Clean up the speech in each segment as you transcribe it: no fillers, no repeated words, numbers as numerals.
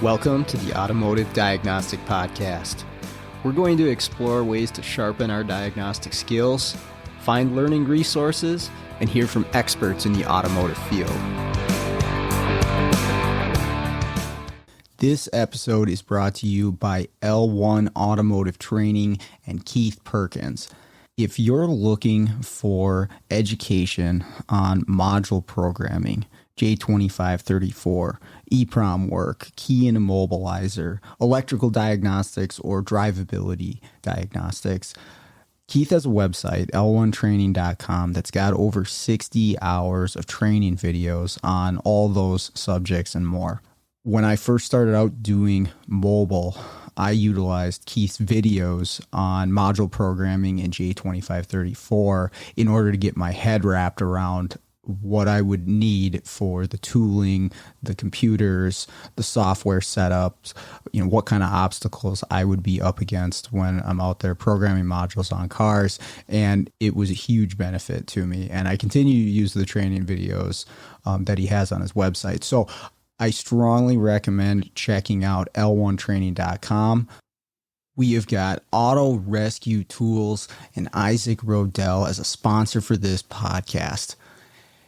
Welcome to the Automotive Diagnostic Podcast. We're going to explore ways to sharpen our diagnostic skills, find learning resources, and hear from experts in the automotive field. This episode is brought to you by L1 Automotive Training and Keith Perkins. If you're looking for education on module programming, J2534, EEPROM work, key and immobilizer, electrical diagnostics, or drivability diagnostics, Keith has a website, l1training.com, that's got over 60 hours of training videos on all those subjects and more. When I first started out doing mobile, I utilized Keith's videos on module programming in J2534 in order to get my head wrapped around what I would need for the tooling, the computers, the software setups, what kind of obstacles I would be up against when I'm out there programming modules on cars. And it was a huge benefit to me. And I continue to use the training videos that he has on his website. So I strongly recommend checking out l1training.com. We have got Auto Rescue Tools and Isaac Rodell as a sponsor for this podcast.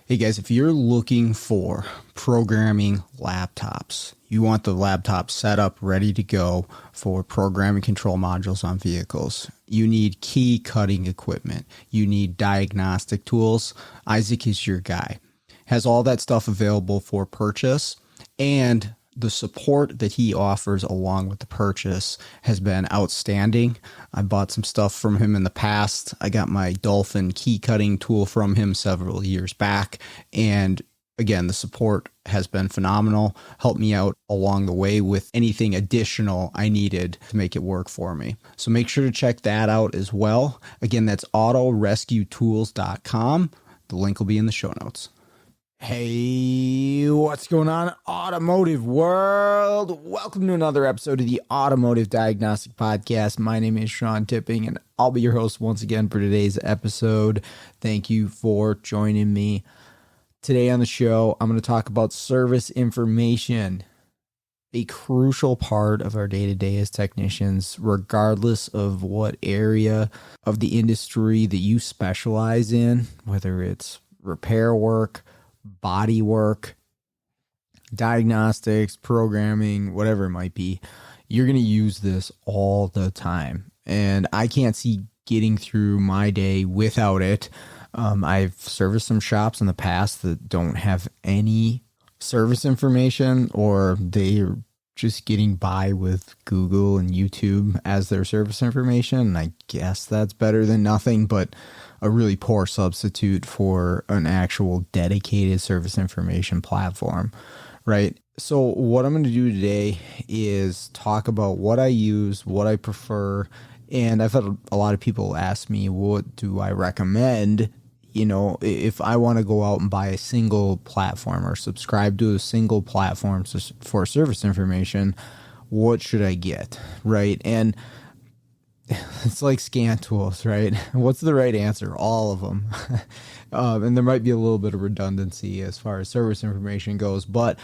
Hey guys, if you're looking for programming laptops, you want the laptop set up, ready to go for programming control modules on vehicles, you need key cutting equipment, you need diagnostic tools, Isaac is your guy. Has all that stuff available for purchase, and the support that he offers along with the purchase has been outstanding. I bought some stuff from him in the past. I got my Dolphin key cutting tool from him several years back. And again, the support has been phenomenal. Helped me out along the way with anything additional I needed to make it work for me. So make sure to check that out as well. Again, that's autorescuetools.com. The link will be in the show notes. Hey, what's going on, automotive world? Welcome to another episode of the Automotive Diagnostic Podcast. My name is Sean Tipping, and I'll be your host once again for today's episode. Thank you for joining me. Today on the show, I'm going to talk about service information, a crucial part of our day-to-day as technicians, regardless of what area of the industry that you specialize in, whether it's repair work, body work, diagnostics, programming, whatever it might be. You're going to use this all the time. And I can't see getting through my day without it. I've serviced some shops in the past that don't have any service information, or they're just getting by with Google and YouTube as their service information. And I guess that's better than nothing, but a really poor substitute for an actual dedicated service information platform, right? So what I'm going to do today is talk about what I use, what I prefer, and I've had a lot of people ask me, what do I recommend? If I want to go out and buy a single platform or subscribe to a single platform for service information, what should I get, right? And it's like scan tools, right? What's the right answer? All of them. And there might be a little bit of redundancy as far as service information goes, but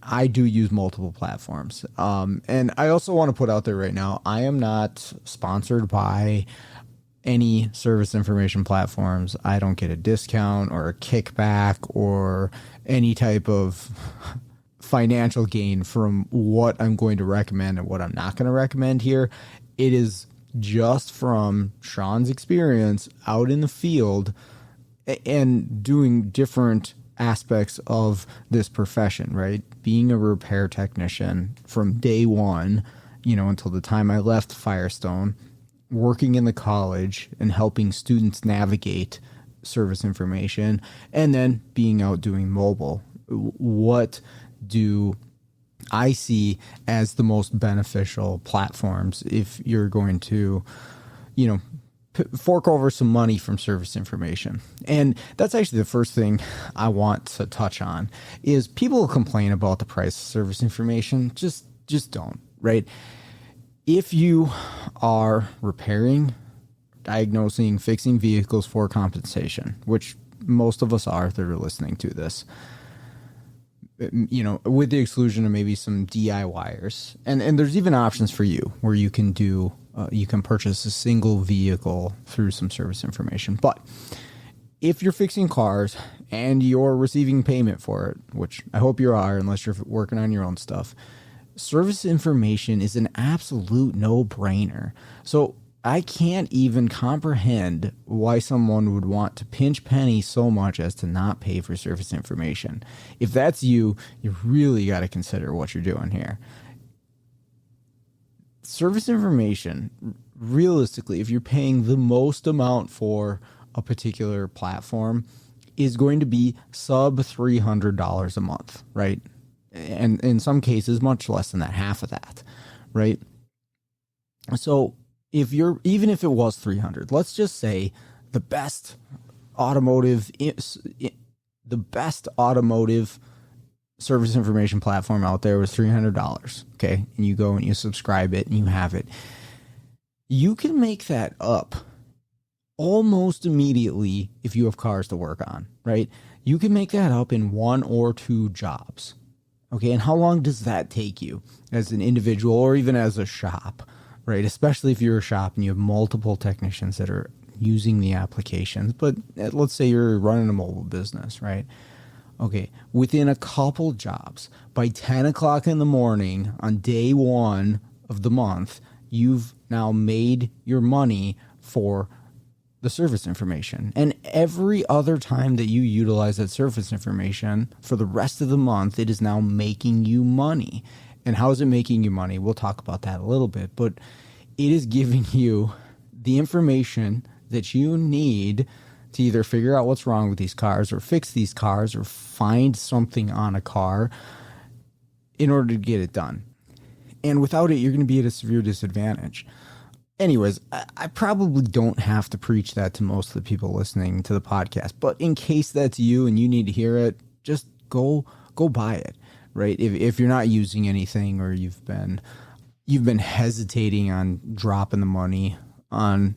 I do use multiple platforms. And I also want to put out there right now, I am not sponsored by any service information platforms. I don't get a discount or a kickback or any type of financial gain from what I'm going to recommend and what I'm not going to recommend here. It is just from Sean's experience out in the field and doing different aspects of this profession, right? Being a repair technician from day one, until the time I left Firestone, working in the college and helping students navigate service information, and then being out doing mobile. What do I see as the most beneficial platforms if you're going to, fork over some money from service information? And that's actually the first thing I want to touch on is people complain about the price of service information. Just don't, right? If you are repairing, diagnosing, fixing vehicles for compensation, which most of us are that are listening to this, with the exclusion of maybe some DIYers, and there's even options for you where you can do, you can purchase a single vehicle through some service information. But if you're fixing cars and you're receiving payment for it, which I hope you are, unless you're working on your own stuff, service information is an absolute no-brainer. So I can't even comprehend why someone would want to pinch pennies so much as to not pay for service information. If that's you, you really got to consider what you're doing here. Service information, realistically, if you're paying the most amount for a particular platform, is going to be sub $300 a month, right? And in some cases, much less than that, half of that, right? So even if it was 300, let's just say the best automotive service information platform out there was $300. Okay. And you go and you subscribe it and you have it. You can make that up almost immediately if you have cars to work on, right? You can make that up in 1 or 2 jobs. Okay. And how long does that take you as an individual or even as a shop, right? Especially if you're a shop and you have multiple technicians that are using the applications. But let's say you're running a mobile business, right? Okay. Within a couple jobs, by 10 o'clock in the morning on day 1 of the month, you've now made your money for the service information. And every other time that you utilize that service information for the rest of the month, it is now making you money. And how is it making you money? We'll talk about that a little bit, but it is giving you the information that you need to either figure out what's wrong with these cars or fix these cars or find something on a car in order to get it done. And without it, you're going to be at a severe disadvantage. Anyways, I probably don't have to preach that to most of the people listening to the podcast, but in case that's you and you need to hear it, just go buy it, right? If you're not using anything or you've been hesitating on dropping the money on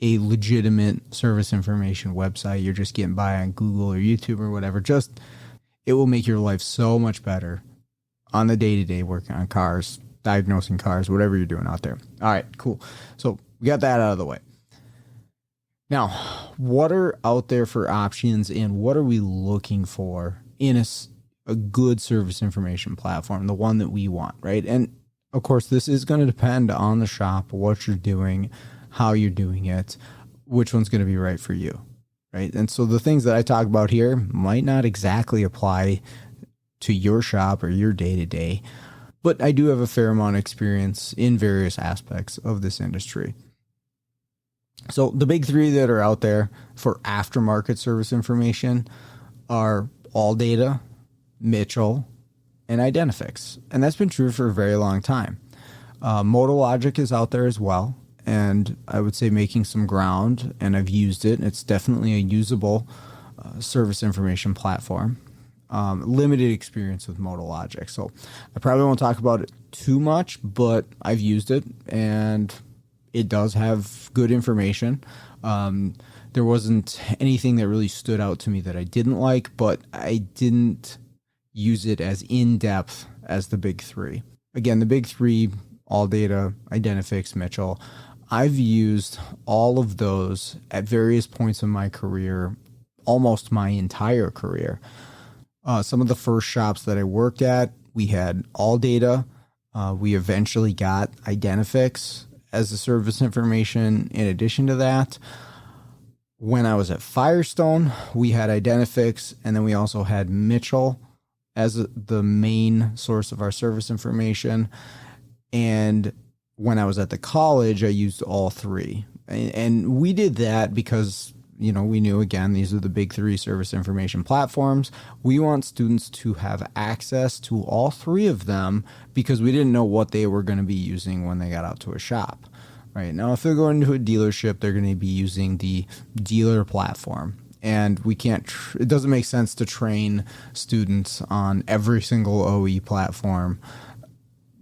a legitimate service information website, you're just getting by on Google or YouTube or whatever, it will make your life so much better on the day-to-day working on cars, diagnosing cars, whatever you're doing out there. All right, cool. So we got that out of the way. Now, what are out there for options and what are we looking for in a good service information platform, the one that we want, right? And of course, this is going to depend on the shop, what you're doing, how you're doing it, which one's going to be right for you, right? And so the things that I talk about here might not exactly apply to your shop or your day-to-day, but I do have a fair amount of experience in various aspects of this industry. So the big 3 that are out there for aftermarket service information are AllData, Mitchell, and Identifix. And that's been true for a very long time. MotoLogic is out there as well, and I would say making some ground, and I've used it. It's definitely a usable service information platform. Limited experience with MotoLogic, so I probably won't talk about it too much, but I've used it and it does have good information. There wasn't anything that really stood out to me that I didn't like, but I didn't use it as in-depth as the big 3. Again, the big 3, AllData, Identifix, Mitchell, I've used all of those at various points in my career, almost my entire career. Some of the first shops that I worked at, we had AllData. We eventually got Identifix as the service information in addition to that. When I was at Firestone, we had Identifix, and then we also had Mitchell as the main source of our service information. And when I was at the college, I used all 3. And we did that because we knew, again, these are the big 3 service information platforms. We want students to have access to all 3 of them because we didn't know what they were going to be using when they got out to a shop. Right now, if they're going to a dealership, they're going to be using the dealer platform. And we can't, it doesn't make sense to train students on every single OE platform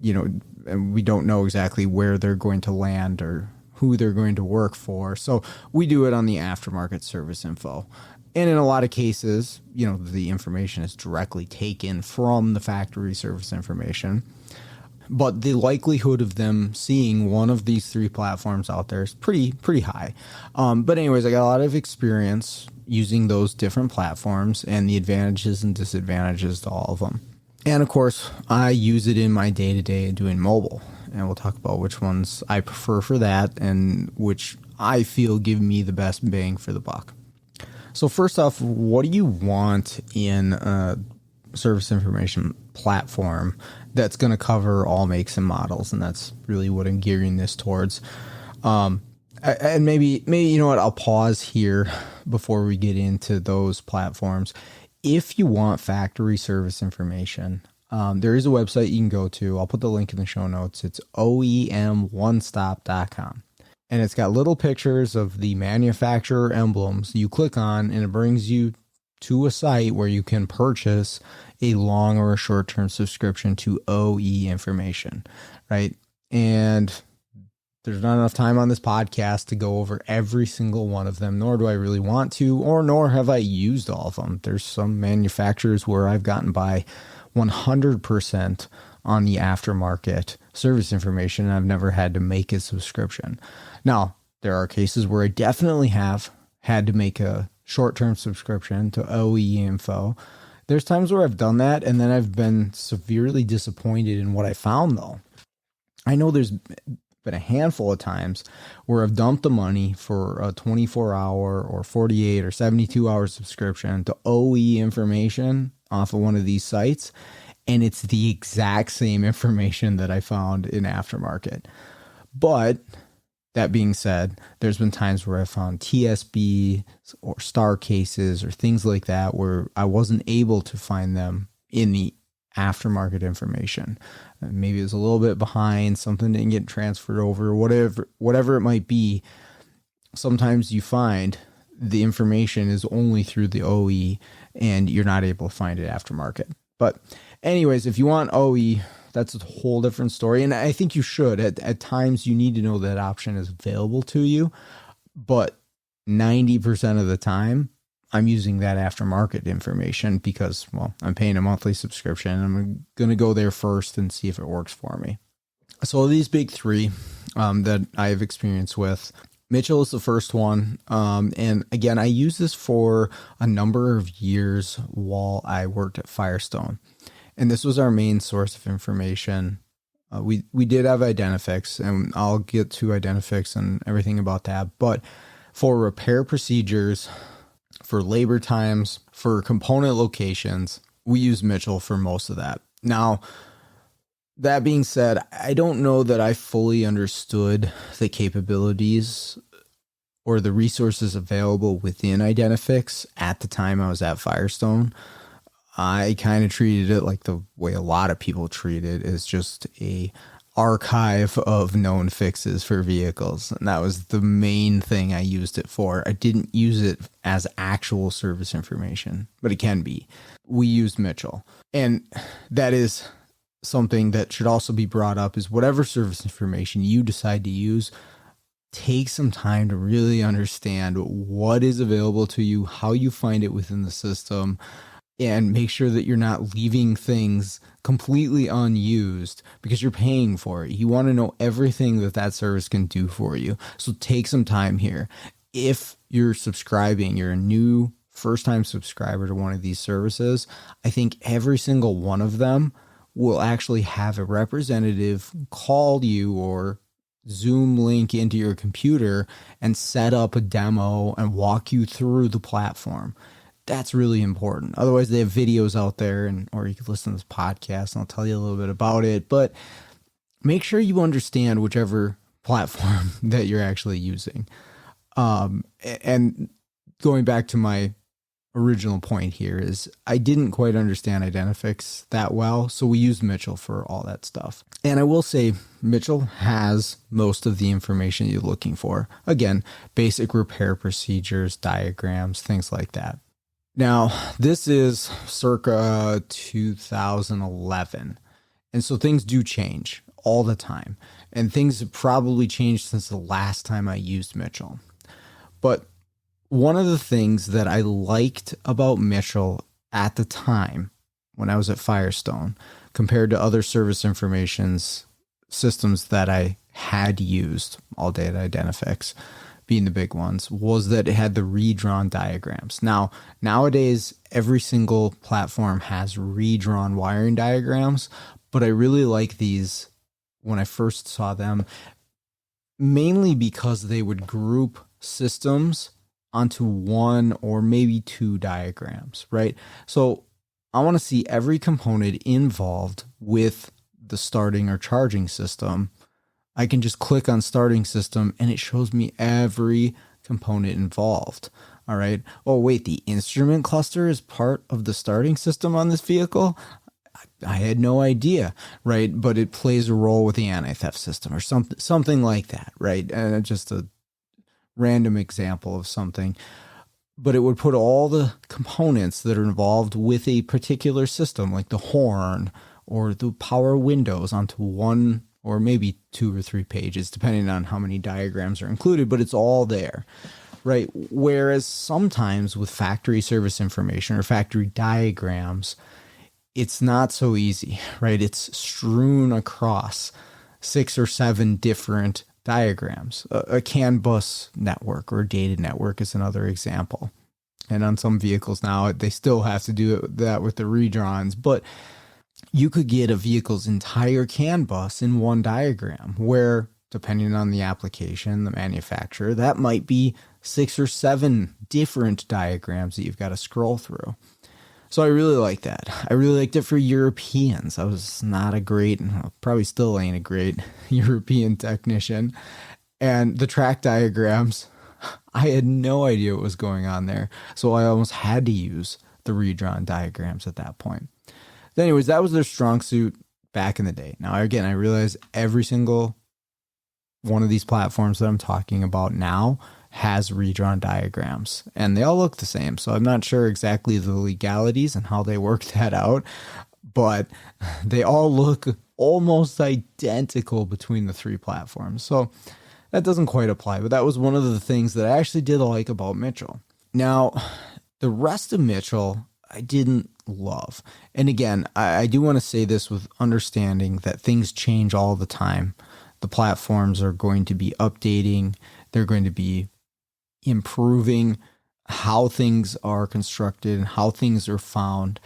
and we don't know exactly where they're going to land or who they're going to work for. So we do it on the aftermarket service info. And in a lot of cases, the information is directly taken from the factory service information. But the likelihood of them seeing one of these three platforms out there is pretty high. But anyways, I got a lot of experience using those different platforms and the advantages and disadvantages to all of them. And of course, I use it in my day-to-day doing mobile. And we'll talk about which ones I prefer for that and which I feel give me the best bang for the buck. So first off, what do you want in a service information platform that's going to cover all makes and models? And that's really what I'm gearing this towards. And maybe you know what, I'll pause here before we get into those platforms. If you want factory service information, there is a website you can go to. I'll put the link in the show notes. It's oemonestop.com. And it's got little pictures of the manufacturer emblems you click on, and it brings you to a site where you can purchase a long or a short-term subscription to OE information, right? And there's not enough time on this podcast to go over every single one of them, nor do I really want to, nor have I used all of them. There's some manufacturers where I've gotten by 100% on the aftermarket service information, and I've never had to make a subscription. Now, there are cases where I definitely have had to make a short-term subscription to OE info. There's times where I've done that, and then I've been severely disappointed in what I found, though. I know there's been a handful of times where I've dumped the money for a 24-hour or 48 or 72-hour subscription to OE information off of one of these sites, and it's the exact same information that I found in aftermarket. But that being said, there's been times where I found TSB or star cases or things like that where I wasn't able to find them in the aftermarket information. Maybe it was a little bit behind, something didn't get transferred over, whatever it might be. Sometimes you find the information is only through the OE and you're not able to find it aftermarket. But anyways, if you want OE, that's a whole different story. And I think you should. At times, you need to know that option is available to you. But 90% of the time, I'm using that aftermarket information because, well, I'm paying a monthly subscription. And I'm going to go there first and see if it works for me. So these big three that I have experience with, Mitchell is the first one. And again, I used this for a number of years while I worked at Firestone. And this was our main source of information. We did have Identifix, and I'll get to Identifix and everything about that. But for repair procedures, for labor times, for component locations, we use Mitchell for most of that. Now, that being said, I don't know that I fully understood the capabilities or the resources available within Identifix at the time I was at Firestone. I kind of treated it like the way a lot of people treat it, as just a archive of known fixes for vehicles. And that was the main thing I used it for. I didn't use it as actual service information, but it can be. We used Mitchell. And that is something that should also be brought up, is whatever service information you decide to use, take some time to really understand what is available to you, how you find it within the system, and make sure that you're not leaving things completely unused because you're paying for it. You want to know everything that service can do for you. So take some time here. If you're subscribing, you're a new first-time subscriber to one of these services, I think every single one of them will actually have a representative call you or Zoom link into your computer and set up a demo and walk you through the platform. That's really important. Otherwise, they have videos out there, or you can listen to this podcast and I'll tell you a little bit about it. But make sure you understand whichever platform that you're actually using. And going back to my original point here is I didn't quite understand Identifix that well, so we used Mitchell for all that stuff. And I will say Mitchell has most of the information you're looking for. Again, basic repair procedures, diagrams, things like that. Now, this is circa 2011. And so things do change all the time. And things have probably changed since the last time I used Mitchell. But one of the things that I liked about Mitchell at the time when I was at Firestone compared to other service information's systems that I had used, All Data Identifix being the big ones, was that it had the redrawn diagrams. Now, nowadays, every single platform has redrawn wiring diagrams, but I really like these when I first saw them, mainly because they would group systems onto one or maybe two diagrams, right? So I want to see every component involved with the starting or charging system. I can just click on starting system and it shows me every component involved. All right. Oh, wait, the instrument cluster is part of the starting system on this vehicle? I had no idea, right? But it plays a role with the anti-theft system or something like that, right? And just a random example of something. But it would put all the components that are involved with a particular system, like the horn or the power windows, onto one or maybe 2 or 3 pages, depending on how many diagrams are included, but it's all there, right? Whereas sometimes with factory service information or factory diagrams, it's not so easy, right? It's strewn across 6 or 7 different diagrams. A CAN bus network or data network is another example. And on some vehicles now, they still have to do that with the redrawns, but you could get a vehicle's entire CAN bus in one diagram, where depending on the application, the manufacturer, that might be 6 or 7 different diagrams that you've got to scroll through. So I really like that. I really liked it for Europeans. I was not a great, probably still ain't a great European technician. And the track diagrams, I had no idea what was going on there. So I almost had to use the redrawn diagrams at that point. Anyways, that was their strong suit back in the day. Now, again, I realize every single one of these platforms that I'm talking about now has redrawn diagrams, and they all look the same. So I'm not sure exactly the legalities and how they work that out, but they all look almost identical between the 3 platforms. So that doesn't quite apply, but that was one of the things that I actually did like about Mitchell. Now, the rest of Mitchell, I didn't love. And again, I do want to say this with understanding that things change all the time. The platforms are going to be updating. They're going to be improving how things are constructed and how things are found.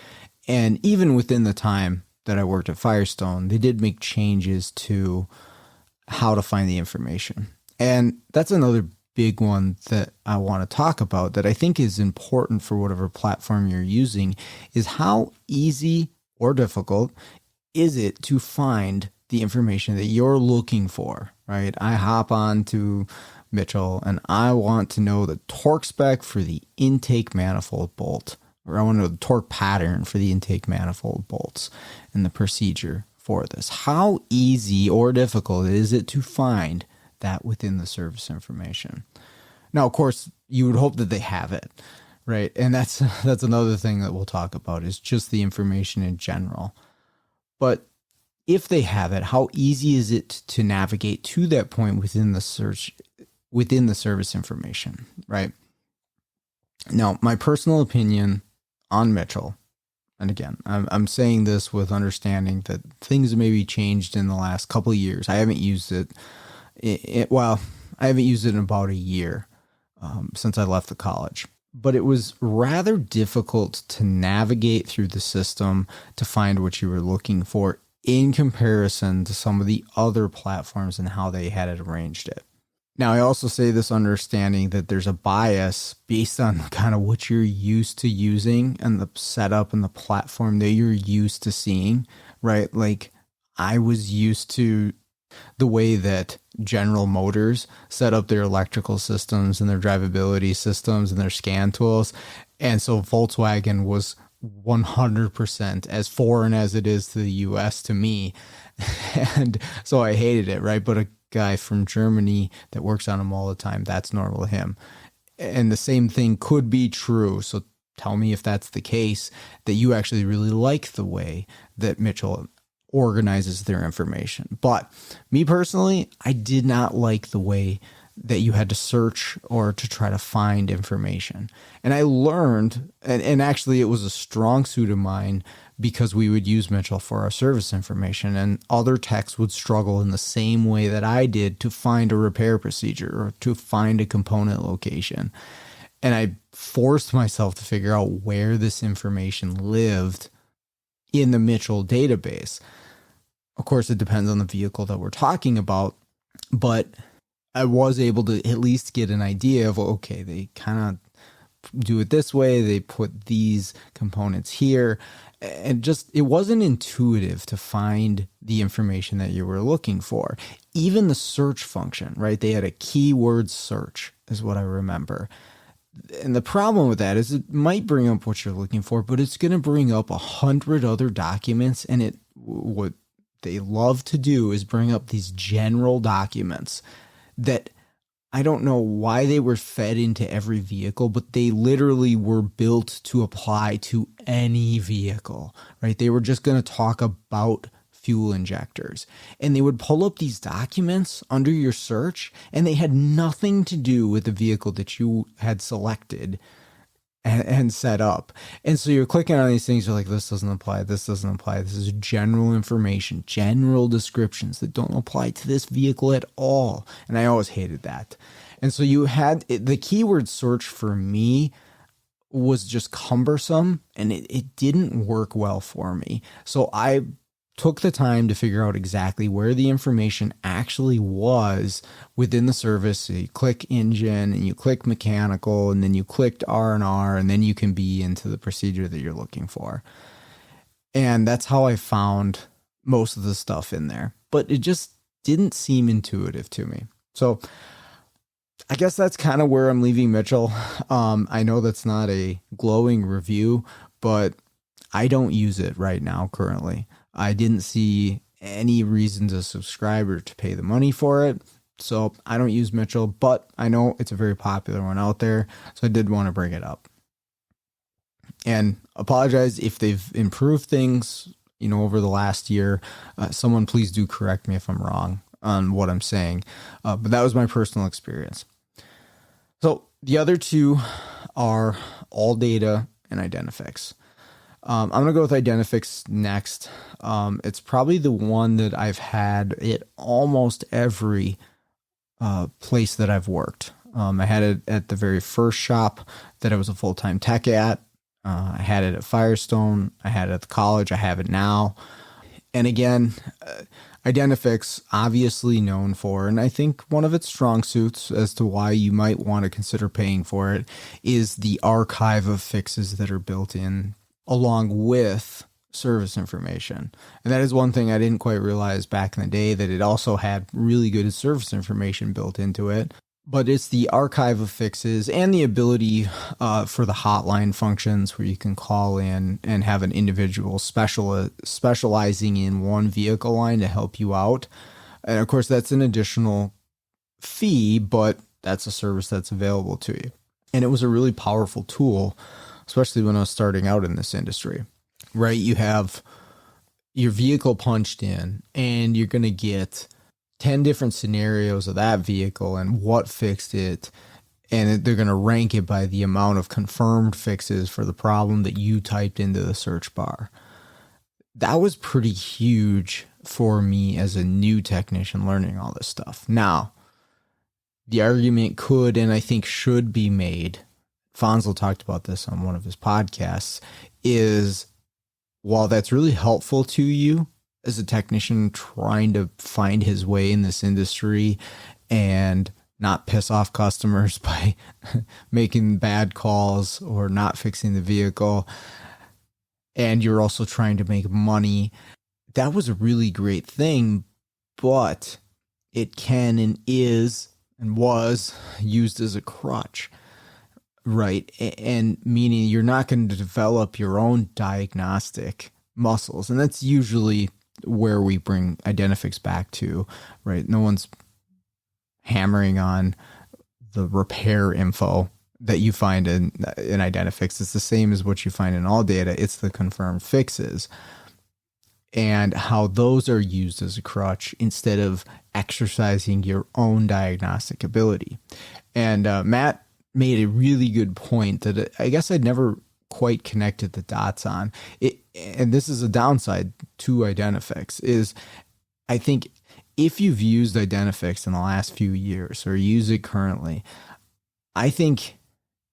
And even within the time that I worked at Firestone, they did make changes to how to find the information. And that's another big one that I want to talk about that I think is important for whatever platform you're using, is how easy or difficult is it to find the information that you're looking for, right? I hop on to Mitchell and I want to know the torque spec for the intake manifold bolt, or I want to know the torque pattern for the intake manifold bolts and the procedure for this. How easy or difficult is it to find that within the service information? Now, of course, you would hope that they have it, right? And that's another thing that we'll talk about, is just the information in general. But if they have it, how easy is it to navigate to that point within the service information, right? Now, my personal opinion on Mitchell, and again, I'm saying this with understanding that things maybe changed in the last couple of years. I haven't used it. I haven't used it in about a year since I left the college. But it was rather difficult to navigate through the system to find what you were looking for in comparison to some of the other platforms and how they had it arranged it. Now, I also say this understanding that there's a bias based on kind of what you're used to using and the setup and the platform that you're used to seeing, right? Like, I was used to the way that General Motors set up their electrical systems and their drivability systems and their scan tools. And so Volkswagen was 100% as foreign as it is to the US to me. And so I hated it, right? But a guy from Germany that works on them all the time, that's normal to him. And the same thing could be true. So tell me if that's the case, that you actually really like the way that Mitchell organizes their information. But me personally, I did not like the way that you had to search or to try to find information. And I learned, and actually it was a strong suit of mine because we would use Mitchell for our service information, and other techs would struggle in the same way that I did to find a repair procedure or to find a component location. And I forced myself to figure out where this information lived in the Mitchell database. Of course, it depends on the vehicle that we're talking about, but I was able to at least get an idea of, okay, they kind of do it this way. They put these components here. And just, it wasn't intuitive to find the information that you were looking for. Even the search function, right? They had a keyword search is what I remember. And the problem with that is it might bring up what you're looking for, but it's going to bring up 100 other documents. And what they love to do is bring up these general documents that I don't know why they were fed into every vehicle, but they literally were built to apply to any vehicle, right? They were just going to talk about fuel injectors, and they would pull up these documents under your search, and they had nothing to do with the vehicle that you had selected and set up. And so you're clicking on these things, you're like, this doesn't apply, this doesn't apply. This is general information, general descriptions that don't apply to this vehicle at all. And I always hated that. And so you had the keyword search for me was just cumbersome, and it didn't work well for me. So I took the time to figure out exactly where the information actually was within the service. So you click engine and you click mechanical, and then you clicked R&R, and then you can be into the procedure that you're looking for. And that's how I found most of the stuff in there, but it just didn't seem intuitive to me. So I guess that's kind of where I'm leaving Mitchell. I know that's not a glowing review, but I don't use it right now currently. I didn't see any reason to subscribe or to pay the money for it. So I don't use Mitchell, but I know it's a very popular one out there. So I did want to bring it up. And apologize if they've improved things, over the last year. Someone please do correct me if I'm wrong on what I'm saying. But that was my personal experience. So the other two are AllData and Identifix. I'm going to go with Identifix next. It's probably the one that I've had at almost every place that I've worked. I had it at the very first shop that I was a full-time tech at. I had it at Firestone. I had it at the college. I have it now. And again, Identifix, obviously known for, and I think one of its strong suits as to why you might want to consider paying for it, is the archive of fixes that are built in along with service information. And that is one thing I didn't quite realize back in the day, that it also had really good service information built into it. But it's the archive of fixes and the ability for the hotline functions where you can call in and have an individual specializing in one vehicle line to help you out. And of course, that's an additional fee, but that's a service that's available to you. And it was a really powerful tool, especially when I was starting out in this industry, right? You have your vehicle punched in, and you're going to get 10 different scenarios of that vehicle and what fixed it. And they're going to rank it by the amount of confirmed fixes for the problem that you typed into the search bar. That was pretty huge for me as a new technician learning all this stuff. Now, the argument could, and I think should be made, Fonzel talked about this on one of his podcasts, is while that's really helpful to you as a technician trying to find his way in this industry and not piss off customers by making bad calls or not fixing the vehicle, and you're also trying to make money, that was a really great thing, but it can and is and was used as a crutch. Right. And meaning you're not going to develop your own diagnostic muscles. And that's usually where we bring Identifix back to, right? No one's hammering on the repair info that you find in Identifix. It's the same as what you find in AllData. It's the confirmed fixes. and how those are used as a crutch instead of exercising your own diagnostic ability. And Matt made a really good point that I guess I'd never quite connected the dots on it. And this is a downside to Identifix is I think if you've used Identifix in the last few years or use it currently, I think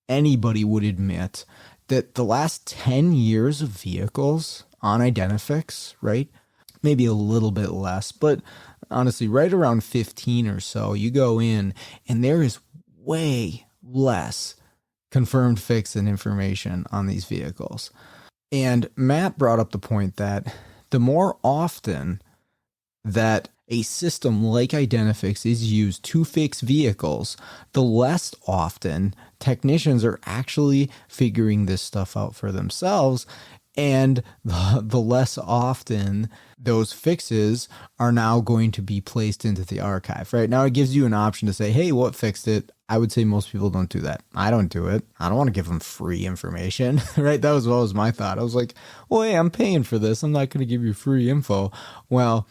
anybody would admit that the last 10 years of vehicles on Identifix, right? Maybe a little bit less, but honestly, right around 15 or so, you go in and there is way less confirmed fix and information on these vehicles. And Matt brought up the point that the more often that a system like Identifix is used to fix vehicles, the less often technicians are actually figuring this stuff out for themselves. And the less often those fixes are now going to be placed into the archive, right? Now it gives you an option to say, hey, what fixed it? I would say most people don't do that. I don't do it. I don't want to give them free information, right? That was always my thought. I was like, well, hey, I'm paying for this. I'm not going to give you free info. Well,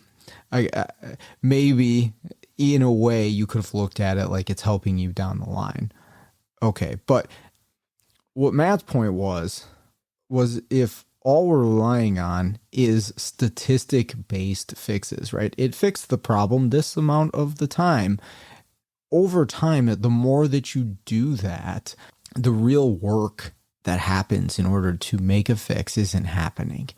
I maybe in a way you could have looked at it like it's helping you down the line. Okay, but what Matt's point was if all we're relying on is statistic-based fixes, right? It fixed the problem this amount of the time. Over time, the more that you do that, the real work that happens in order to make a fix isn't happening,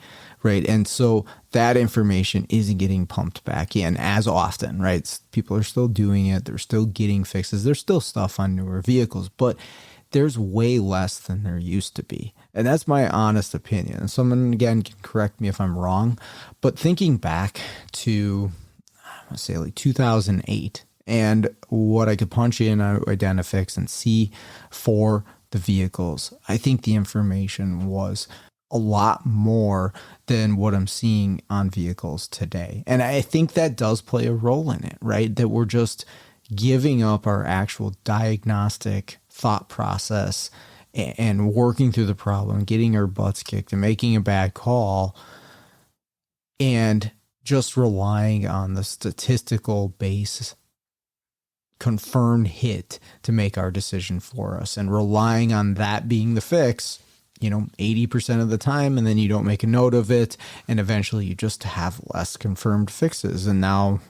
right? And so that information isn't getting pumped back in as often, right? People are still doing it. They're still getting fixes. There's still stuff on newer vehicles, but there's way less than there used to be. And that's my honest opinion. Someone, again, can correct me if I'm wrong, but thinking back to, I want to say like 2008, and what I could punch in on Identifix and see for the vehicles, I think the information was a lot more than what I'm seeing on vehicles today. And I think that does play a role in it, right? That we're just giving up our actual diagnostic thought process and working through the problem, getting our butts kicked and making a bad call, and just relying on the statistical base confirmed hit to make our decision for us, and relying on that being the fix, 80% of the time, and then you don't make a note of it, and eventually you just have less confirmed fixes. And now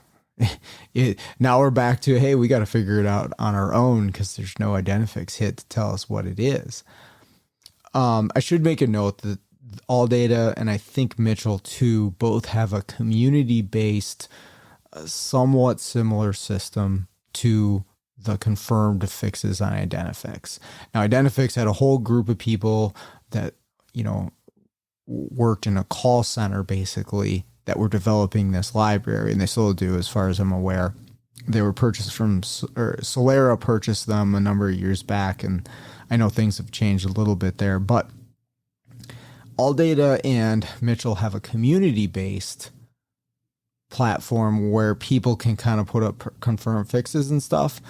we're back to, hey, we got to figure it out on our own because there's no Identifix hit to tell us what it is. I should make a note that AllData and I think Mitchell too both have a community-based, somewhat similar system to the confirmed fixes on Identifix. Now, Identifix had a whole group of people that, worked in a call center basically that were developing this library, and they still do as far as I'm aware. They were purchased from, or Solera purchased them a number of years back, and I know things have changed a little bit there, but AllData and Mitchell have a community-based platform where people can kind of put up confirmed fixes and stuff.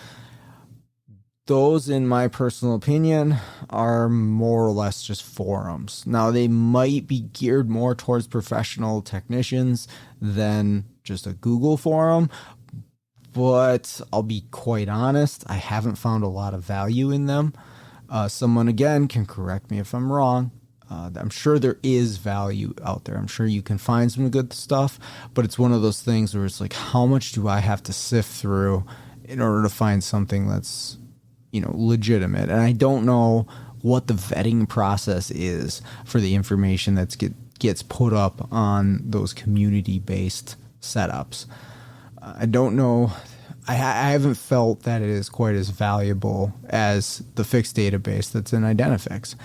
Those, in my personal opinion, are more or less just forums. Now, they might be geared more towards professional technicians than just a Google forum, but I'll be quite honest, I haven't found a lot of value in them. Someone, again, can correct me if I'm wrong. I'm sure there is value out there. I'm sure you can find some good stuff, but it's one of those things where it's like, how much do I have to sift through in order to find something that's, legitimate? And I don't know what the vetting process is for the information that gets put up on those community-based setups. I don't know. I haven't felt that it is quite as valuable as the fixed database that's in Identifix.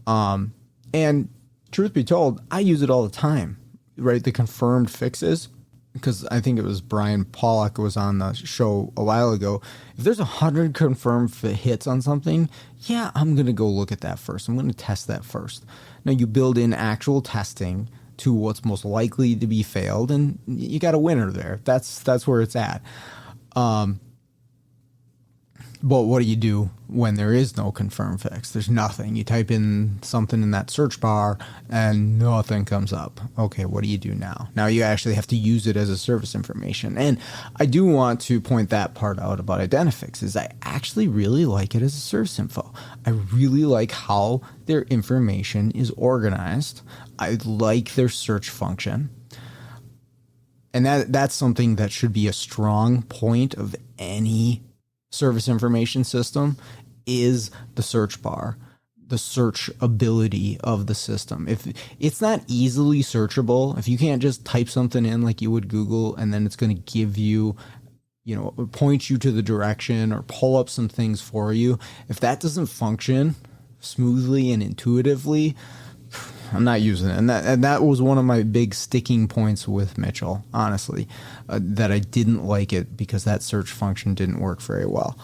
And truth be told, I use it all the time, right? The confirmed fixes, because I think it was Brian Pollock was on the show a while ago. If there's 100 confirmed hits on something, yeah, I'm going to go look at that first. I'm going to test that first. Now, you build in actual testing to what's most likely to be failed, and you got a winner there. That's where it's at. But what do you do when there is no confirm fix? There's nothing. You type in something in that search bar and nothing comes up. Okay, what do you do now? Now you actually have to use it as a service information. And I do want to point that part out about Identifix is I actually really like it as a service info. I really like how their information is organized. I like their search function. And that's something that should be a strong point of any service information system is the search bar, the searchability of the system. If it's not easily searchable, if you can't just type something in like you would Google and then it's going to give you, point you to the direction or pull up some things for you, if that doesn't function smoothly and intuitively, I'm not using it. And that was one of my big sticking points with Mitchell, honestly, that I didn't like it because that search function didn't work very well.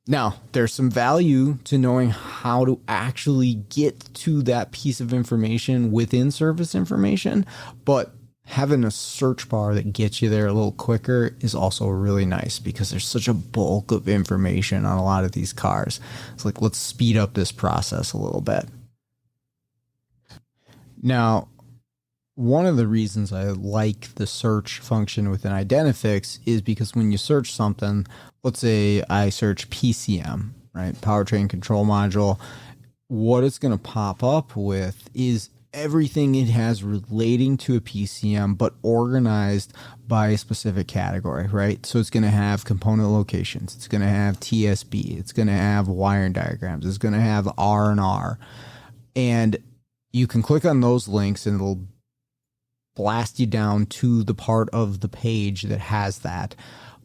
Now, there's some value to knowing how to actually get to that piece of information within service information, but having a search bar that gets you there a little quicker is also really nice because there's such a bulk of information on a lot of these cars. It's like, let's speed up this process a little bit. Now, one of the reasons I like the search function within Identifix is because when you search something, let's say I search PCM, right? Powertrain control module. What it's going to pop up with is everything it has relating to a PCM, but organized by a specific category, right? So it's going to have component locations. It's going to have TSB. It's going to have wiring diagrams. It's going to have R&R. And you can click on those links and it'll blast you down to the part of the page that has that.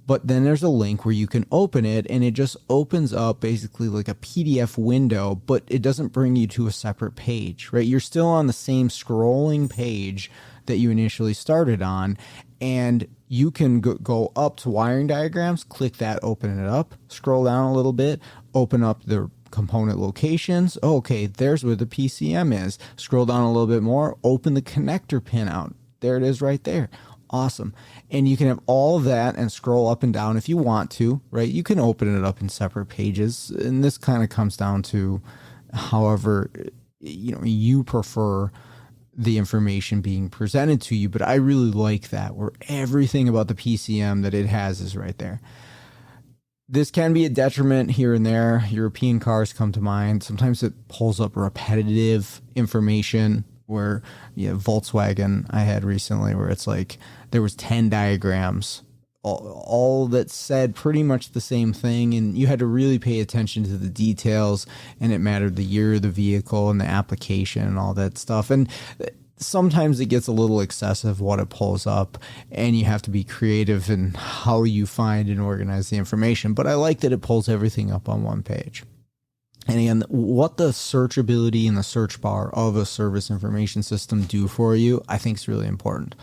But then there's a link where you can open it and it just opens up basically like a PDF window, but it doesn't bring you to a separate page, right? You're still on the same scrolling page that you initially started on, and you can go up to wiring diagrams, click that, open it up, scroll down a little bit, open up the component locations. Oh, okay, there's where the PCM is. Scroll down a little bit more, open the connector pin out. There it is right there. Awesome. And you can have all of that and scroll up and down if you want to, right? You can open it up in separate pages. And this kind of comes down to however, you prefer the information being presented to you. But I really like that where everything about the PCM that it has is right there. This can be a detriment here and there. European cars come to mind. Sometimes it pulls up repetitive information where, Volkswagen I had recently where it's like there was 10 diagrams, all that said pretty much the same thing. And you had to really pay attention to the details, and it mattered the year of the vehicle and the application and all that stuff. And sometimes it gets a little excessive what it pulls up, and you have to be creative in how you find and organize the information. But I like that it pulls everything up on one page. And again, what the searchability and the search bar of a service information system do for you, I think is really important.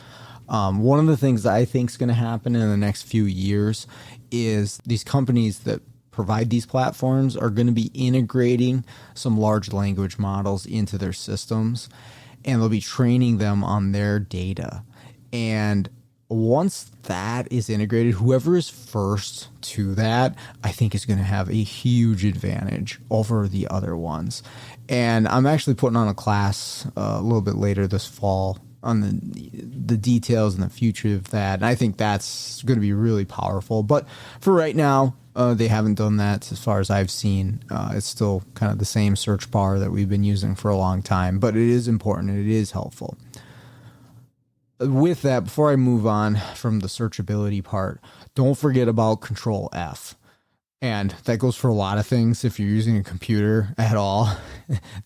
One of the things that I think is going to happen in the next few years is these companies that provide these platforms are going to be integrating some large language models into their systems, and they'll be training them on their data. And once that is integrated, whoever is first to that, I think is going to have a huge advantage over the other ones. And I'm actually putting on a class a little bit later this fall on the details and the future of that. And I think that's going to be really powerful. But for right now, they haven't done that as far as I've seen. It's still kind of the same search bar that we've been using for a long time, but it is important and it is helpful. With that, before I move on from the searchability part, don't forget about Control F. And that goes for a lot of things. If you're using a computer at all,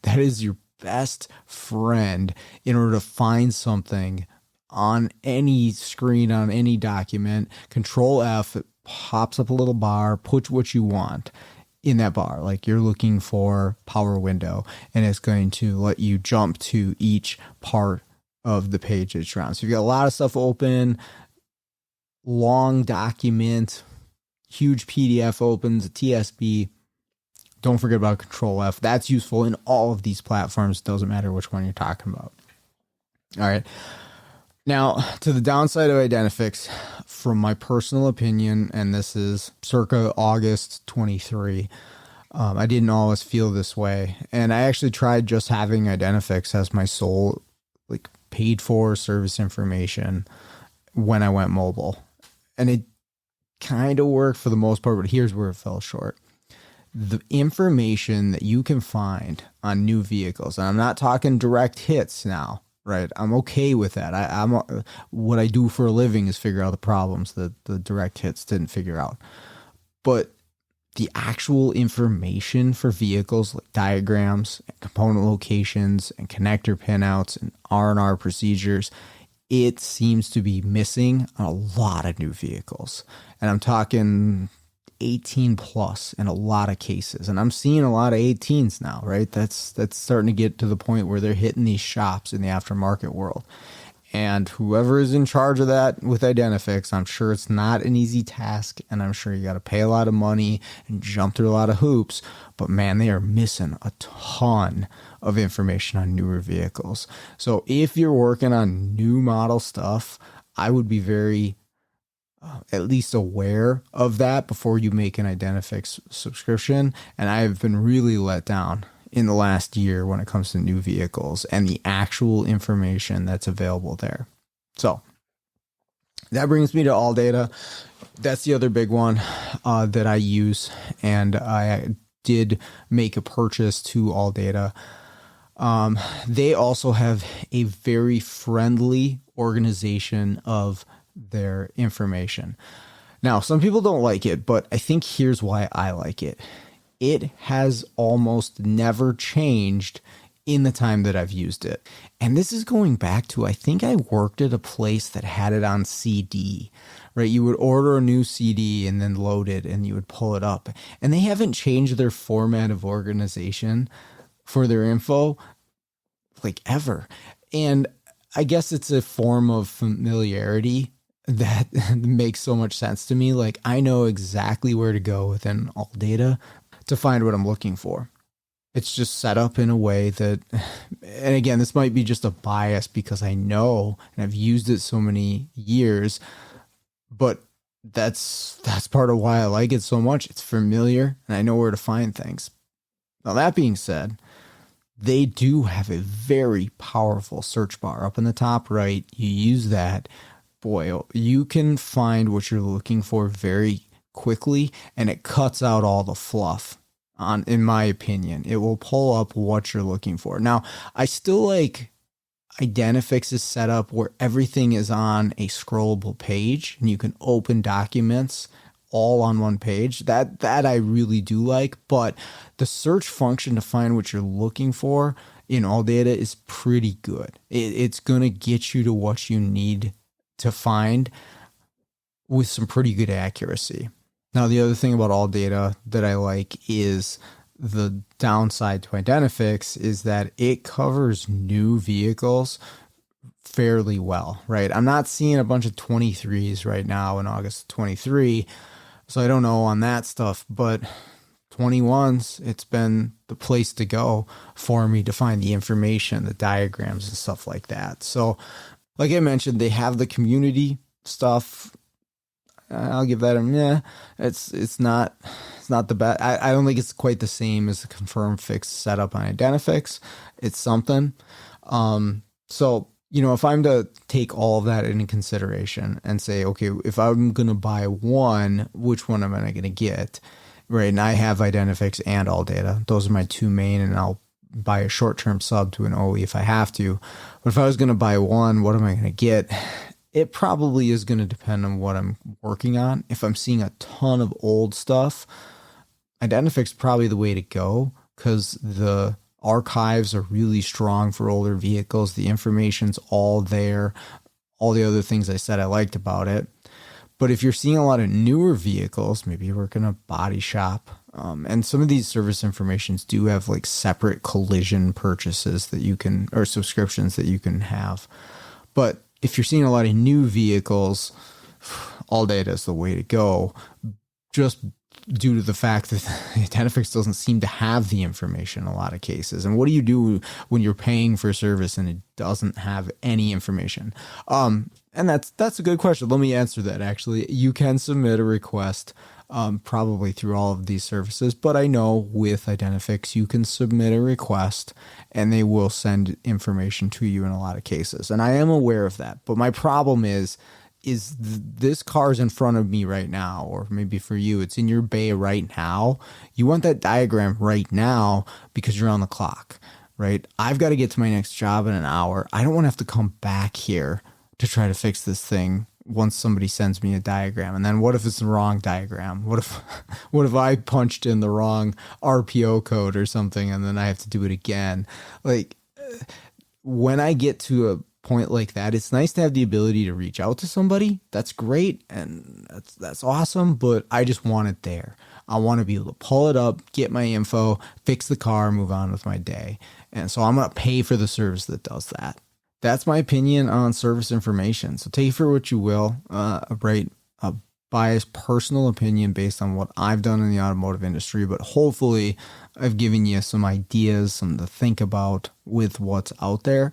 that is your best friend in order to find something on any screen, on any document. Control F, it pops up a little bar, put what you want in that bar. Like you're looking for power window, and it's going to let you jump to each part of the page it's around. So you've got a lot of stuff open, long document, huge PDF opens, a TSB. Don't forget about Control F. That's useful in all of these platforms. Doesn't matter which one you're talking about. All right. Now, to the downside of Identifix, from my personal opinion, and this is circa August 23, I didn't always feel this way. And I actually tried just having Identifix as my sole, like, paid for service information when I went mobile. And it kind of worked for the most part, but here's where it fell short. The information that you can find on new vehicles, and I'm not talking direct hits now, right? I'm okay with that. What I do for a living is figure out the problems that the direct hits didn't figure out. But the actual information for vehicles, like diagrams, and component locations, and connector pinouts, and R&R procedures, it seems to be missing on a lot of new vehicles. And I'm talking 18 plus in a lot of cases. And I'm seeing a lot of 18s now, right? That's starting to get to the point where they're hitting these shops in the aftermarket world. And whoever is in charge of that with Identifix, I'm sure it's not an easy task, and I'm sure you got to pay a lot of money and jump through a lot of hoops. But man, they are missing a ton of information on newer vehicles. So if you're working on new model stuff, I would be very at least aware of that before you make an Identifix subscription. And I've been really let down in the last year when it comes to new vehicles and the actual information that's available there. So that brings me to AllData. That's the other big one that I use. And I did make a purchase to AllData. They also have a very friendly organization of their information. Now, some people don't like it, but I think here's why I like it. It has almost never changed in the time that I've used it. And this is going back to, I think I worked at a place that had it on CD, right? You would order a new CD and then load it and you would pull it up. And they haven't changed their format of organization for their info like ever. And I guess it's a form of familiarity that makes so much sense to me. Like, I know exactly where to go within AllData to find what I'm looking for. It's just set up in a way that, and again, this might be just a bias because I know and I've used it so many years, but that's part of why I like it so much. It's familiar and I know where to find things. Now, that being said, they do have a very powerful search bar up in the top right. You use that, boy, you can find what you're looking for very quickly, and it cuts out all the fluff. In my opinion, it will pull up what you're looking for. Now, I still like Identifix's setup where everything is on a scrollable page and you can open documents all on one page. That I really do like, but the search function to find what you're looking for in AllData is pretty good. It's going to get you to what you need to find with some pretty good accuracy. Now, the other thing about AllData that I like is the downside to Identifix is that it covers new vehicles fairly well, right? I'm not seeing a bunch of 23s right now in August 23, so I don't know on that stuff, but 21s, it's been the place to go for me to find the information, the diagrams and stuff like that. So like I mentioned, they have the community stuff. I'll give that it's not the best. I don't think it's quite the same as the confirm fix setup on Identifix. It's something. So, if I'm to take all of that into consideration and say, okay, if I'm going to buy one, which one am I going to get? Right. And I have Identifix and AllData. Those are my two main, and I'll buy a short-term sub to an OE if I have to. But if I was going to buy one, what am I going to get? It probably is going to depend on what I'm working on. If I'm seeing a ton of old stuff, Identifix is probably the way to go because the archives are really strong for older vehicles. The information's all there. All the other things I said I liked about it. But if you're seeing a lot of newer vehicles, maybe you work in a body shop, and some of these service informations do have like separate collision purchases that you can, or subscriptions that you can have. But if you're seeing a lot of new vehicles, AllData is the way to go. Just due to the fact that Identifix doesn't seem to have the information in a lot of cases. And what do you do when you're paying for service and it doesn't have any information? And that's a good question. Let me answer that. Actually, you can submit a request probably through all of these services, but I know with Identifix you can submit a request and they will send information to you in a lot of cases. And I am aware of that. But my problem is this car's in front of me right now, or maybe for you, it's in your bay right now. You want that diagram right now because you're on the clock, right? I've got to get to my next job in an hour. I don't want to have to come back here to try to fix this thing once somebody sends me a diagram. And then what if it's the wrong diagram? What if I punched in the wrong RPO code or something and then I have to do it again? Like, when I get to a point like that, it's nice to have the ability to reach out to somebody. That's great and that's awesome, but I just want it there. I want to be able to pull it up, get my info, fix the car, move on with my day. And so I'm going to pay for the service that does that. That's my opinion on service information. So take it for what you will, right? A biased personal opinion based on what I've done in the automotive industry, but hopefully I've given you some ideas, something to think about with what's out there.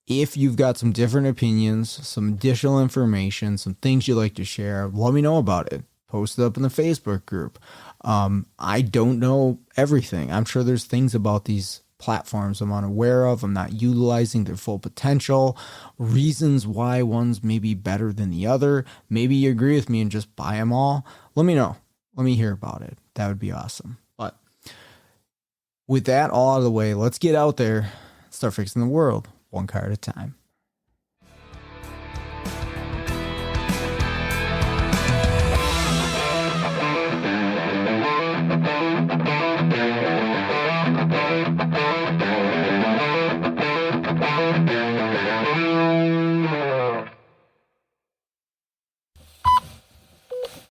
If you've got some different opinions, some additional information, some things you'd like to share, let me know about it. Post it up in the Facebook group. I don't know everything. I'm sure there's things about these platforms I'm unaware of. I'm not utilizing their full potential. Reasons why one's maybe better than the other. Maybe you agree with me and just buy them all. Let me know. Let me hear about it. That would be awesome. But with that all out of the way, let's get out there and start fixing the world one car at a time.